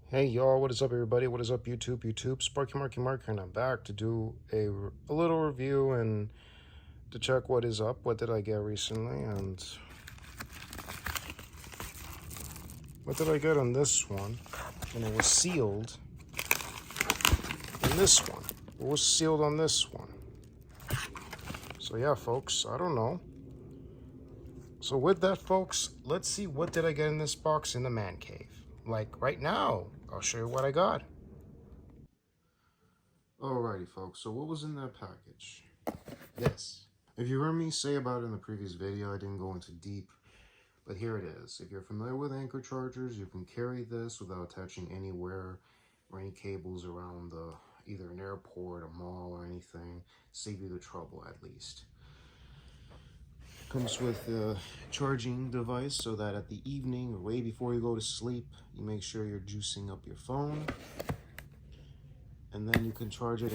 Hey y'all, what is up everybody? What is up YouTube? Sparky Marky Marker, and I'm back to do a little review and to check what is up. What did I get recently and what did I get on this one? And it was sealed. And this one. It was sealed on this one. So yeah, folks, I don't know. So with that, folks, let's see what did I get in this box in the man cave. Like right now, I'll show you what I got. Alrighty, folks, so what was in that package? This. If you heard me say about it in the previous video, I didn't go into deep, but here it is. If you're familiar with anchor chargers, you can carry this without attaching anywhere or any cables around either an airport, a mall, or anything. Save you the trouble, at least. Comes with a charging device so that at the evening or way before you go to sleep, you make sure you're juicing up your phone. And then you can charge it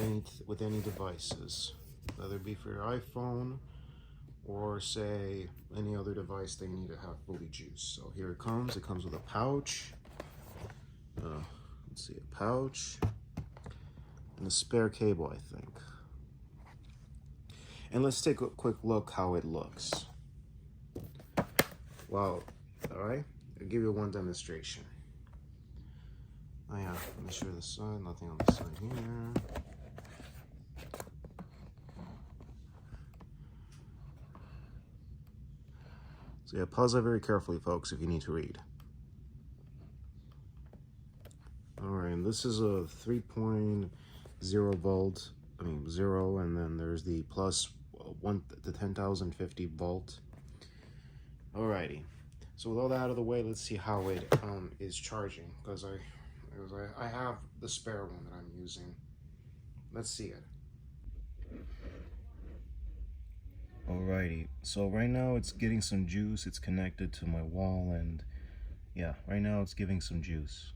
with any devices, whether it be for your iPhone or say any other device they need to have fully juiced. So here it comes with a pouch. Let's see, a pouch and a spare cable, I think. And let's take a quick look how it looks. Wow, all right, I'll give you one demonstration. Oh yeah, let me show you the side, nothing on the side here. So yeah, pause that very carefully, folks, if you need to read. All right, and this is a 3.0 volt, 0, and then there's the plus the 10,050 volt. Alrighty, so with all that out of the way, let's see how it is charging, because I have the spare one that I'm using. Let's see it. Alrighty, so right now it's getting some juice. It's connected to my wall, and yeah, right now it's giving some juice.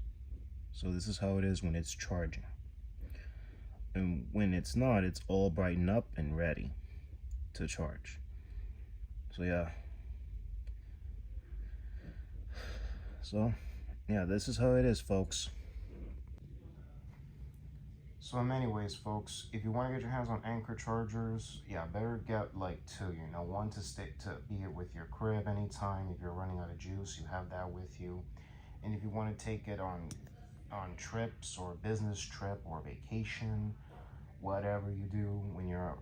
So this is how it is when it's charging. And when it's not, it's all brightened up and ready to charge. So yeah. So yeah, this is how it is, folks. So in many ways, folks, if you want to get your hands on anchor chargers, yeah, better get like two, you know, one to stick to be it with your crib anytime. If you're running out of juice, you have that with you. And if you want to take it on trips or a business trip or vacation, whatever you do when you're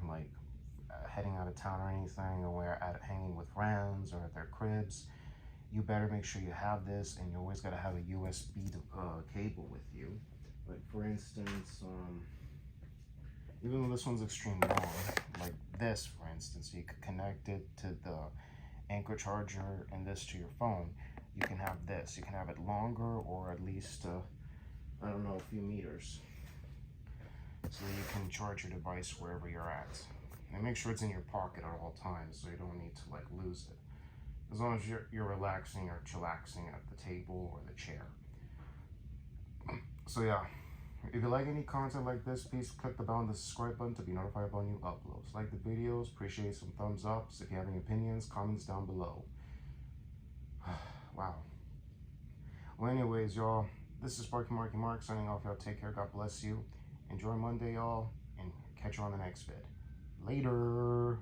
like heading out of town or anything, or hanging with friends or at their cribs, you better make sure you have this, and you always got to have a USB cable with you. Like for instance, even though this one's extremely long, like this for instance, you could connect it to the anchor charger and this to your phone. You can have this. You can have it longer, or at least I don't know, a few meters, so you can charge your device wherever you're at. And make sure it's in your pocket at all times, so you don't need to like lose it. As long as you're relaxing or chillaxing at the table or the chair. So yeah, if you like any content like this, please click the bell and the subscribe button to be notified about new uploads. Like the videos, appreciate some thumbs ups. If you have any opinions, comments down below. Wow. Well, anyways, y'all, this is Sparky Marky Mark signing off. Y'all take care. God bless you. Enjoy Monday, y'all, and catch you on the next vid. Later.